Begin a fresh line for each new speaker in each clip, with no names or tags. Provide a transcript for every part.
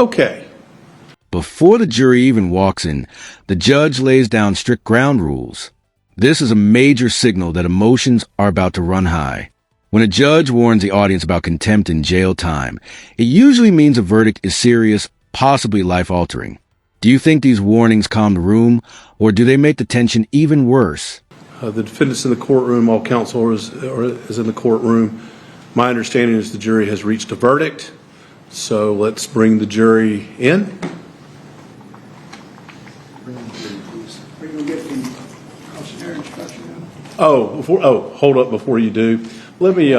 Okay.
Before the jury even walks in, the judge lays down strict ground rules. This is a major signal that emotions are about to run high. When a judge warns the audience about contempt and jail time, it usually means a verdict is serious, possibly life-altering. Do you think these warnings calm the room, or do they make the tension even worse?
The defendant's in the courtroom. All counsel is in the courtroom. My understanding is the jury has reached a verdict. So let's bring the jury in. Hold up before you do. Let me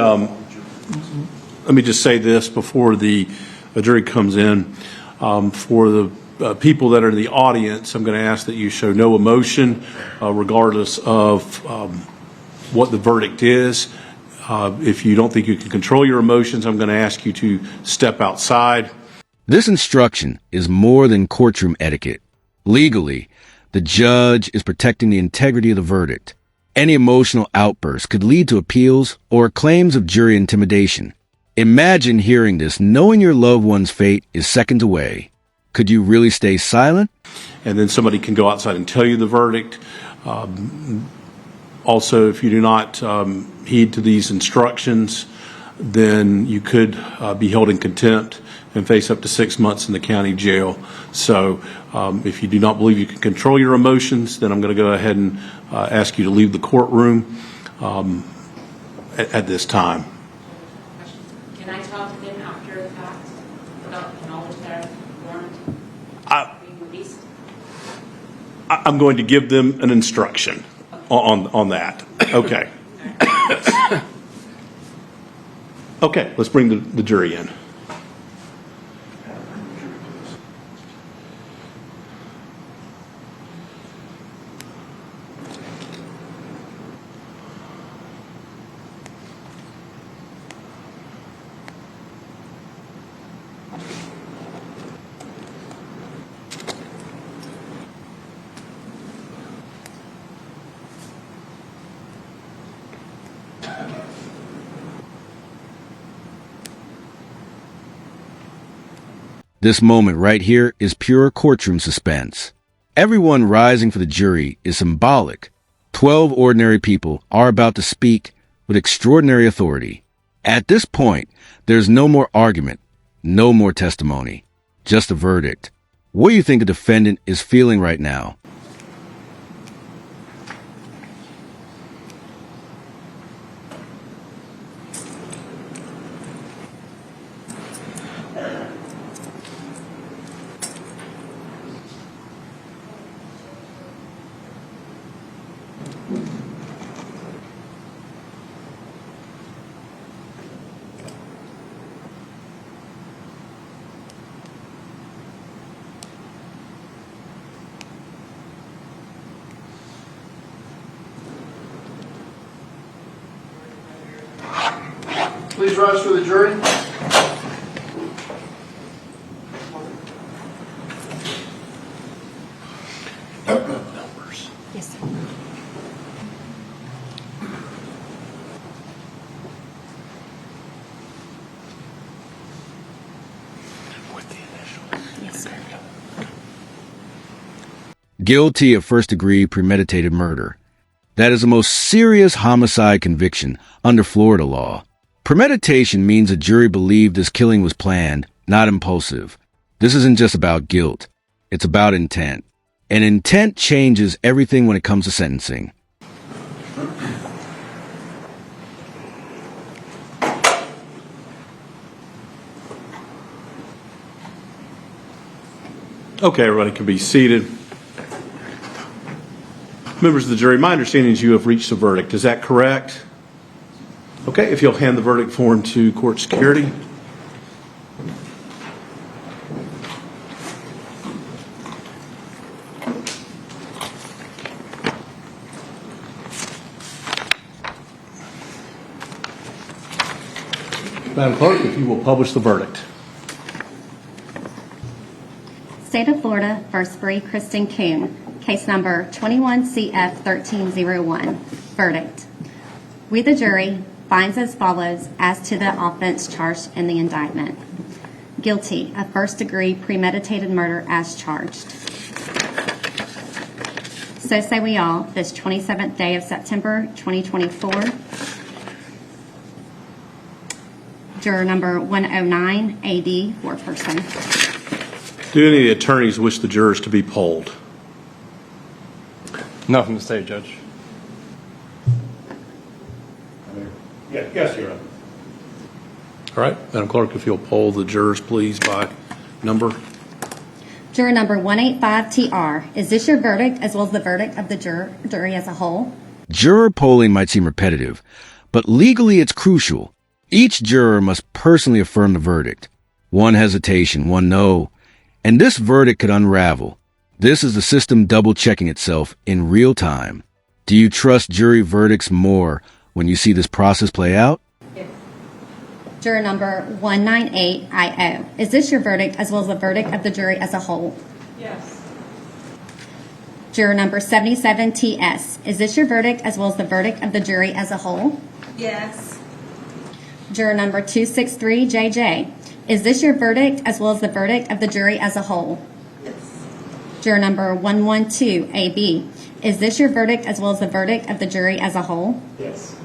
just say this before the jury comes in. For the people that are in the audience, I'm going to ask that you show no emotion, regardless of what the verdict is. If you don't think you can control your emotions, I'm going to ask you to step outside.
This instruction is more than courtroom etiquette. Legally, the judge is protecting the integrity of the verdict. Any emotional outburst could lead to appeals or claims of jury intimidation. Imagine hearing this, knowing your loved one's fate is seconds away. Could you really stay silent?
And then somebody can go outside and tell you the verdict. Also, if you do not heed to these instructions, then you could be held in contempt and face up to 6 months in the county jail. So if you do not believe you can control your emotions, then I'm going to go ahead and ask you to leave the courtroom at this time.
Can I talk to them after the fact about the knowledge that warrant being released?
I'm going to give them an instruction on that. Okay. Okay, let's bring the jury in.
This moment right here is pure courtroom suspense. Everyone rising for the jury is symbolic. 12 ordinary people are about to speak with extraordinary authority. At this point, there's no more argument, no more testimony, just a verdict. What do you think the defendant is feeling right now?
Please rise for the jury.
Numbers.
Yes, sir.
With the initials.
Yes, sir.
Guilty of first-degree premeditated murder. That is the most serious homicide conviction under Florida law. Premeditation means a jury believed this killing was planned, not impulsive. This isn't just about guilt. It's about intent. And intent changes everything when it comes to sentencing.
Okay, everybody can be seated. Members of the jury, my understanding is you have reached a verdict. Is that correct? Okay, if you'll hand the verdict form to court security. Madam Clerk, if you will publish the verdict.
State of Florida, First Degree Kristen Kuhn, case number 21 CF 1301. Verdict. We, the jury, finds as follows as to the offense charged in the indictment. guilty of first-degree premeditated murder as charged. So say we all, this 27th day of September, 2024. Juror number 109, AD, foreperson.
Do any of the attorneys wish the jurors to be polled?
Nothing to say, Judge.
Yes, Your Honor. All right, Madam Clerk, if you'll poll the jurors, please, by number.
Juror number 185TR, is this your verdict as well as the verdict of the jury as a whole?
Juror polling might seem repetitive, but legally it's crucial. Each juror must personally affirm the verdict. One hesitation, one no, and this verdict could unravel. This is the system double-checking itself in real time. Do you trust jury verdicts more when you see this process play out?
Juror number 198IO, is this your verdict as well as the verdict of the jury as a whole?
Yes.
Juror number 77TS, is this your verdict as well as the verdict of the jury as a whole?
Yes.
Juror number 263JJ, is this your verdict as well as the verdict of the jury as a whole?
Yes.
Juror number 112AB, is this your verdict as well as the verdict of the jury as a whole?
Yes.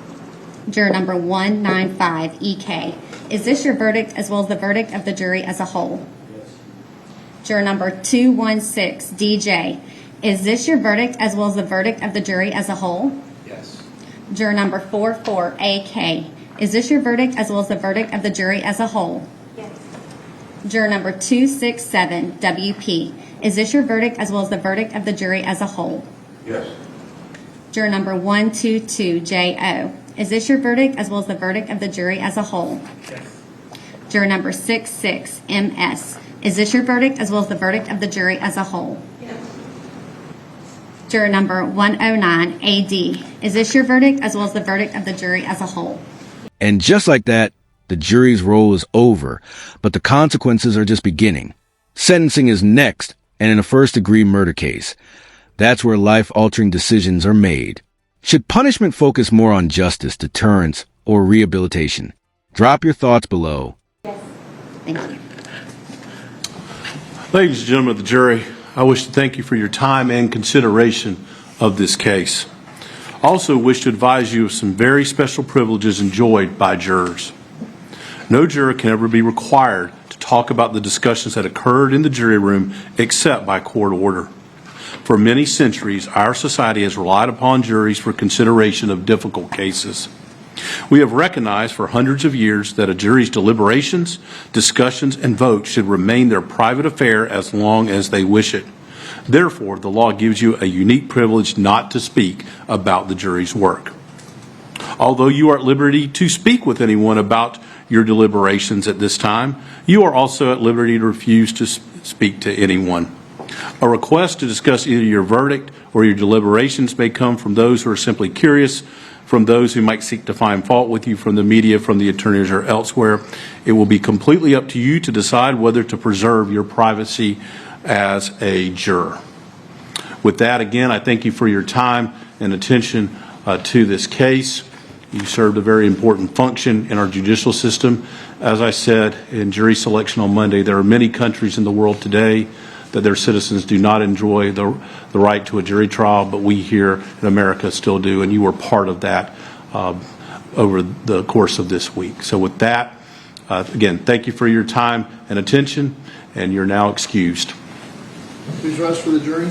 Juror number 195EK, is this your verdict as well as the verdict of the jury as a whole?
Yes.
Juror number 216DJ, is this your verdict as well as the verdict of the jury as a whole?
Yes.
Juror number 44AK, is this your verdict as well as the verdict of the jury as a whole?
Yes.
Juror number 267WP, is this your verdict as well as the verdict of the jury as a whole?
Yes.
Juror number 122JO, is this your verdict as well as the verdict of the jury as a whole?
Yes.
Juror number 66MS, is this your verdict as well as the verdict of the jury as a whole?
Yes.
Juror number 109AD, is this your verdict as well as the verdict of the jury as a whole?
And just like that, the jury's role is over, but the consequences are just beginning. Sentencing is next, and in a first-degree murder case, that's where life-altering decisions are made. Should punishment focus more on justice, deterrence, or rehabilitation? Drop your thoughts below.
Thank you.
Ladies and gentlemen of the jury, I wish to thank you for your time and consideration of this case. I also wish to advise you of some very special privileges enjoyed by jurors. No juror can ever be required to talk about the discussions that occurred in the jury room except by court order. For many centuries, our society has relied upon juries for consideration of difficult cases. We have recognized for hundreds of years that a jury's deliberations, discussions, and votes should remain their private affair as long as they wish it. Therefore, the law gives you a unique privilege not to speak about the jury's work. Although you are at liberty to speak with anyone about your deliberations at this time, you are also at liberty to refuse to speak to anyone. A request to discuss either your verdict or your deliberations may come from those who are simply curious, from those who might seek to find fault with you from the media, from the attorneys, or elsewhere. It will be completely up to you to decide whether to preserve your privacy as a juror. With that, again, I thank you for your time and attention to this case. You served a very important function in our judicial system. As I said in jury selection on Monday, there are many countries in the world today that their citizens do not enjoy the right to a jury trial, but we here in America still do, and you were part of that over the course of this week. So with that, again, thank you for your time and attention, and you're now excused.
Please rise for the jury.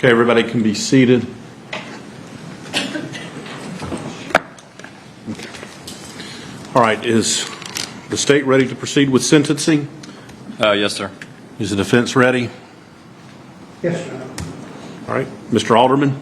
Okay, everybody can be seated. All right, is the state ready to proceed with sentencing?
Yes, sir.
Is the defense ready?
Yes, Your Honor.
All right, Mr. Alderman.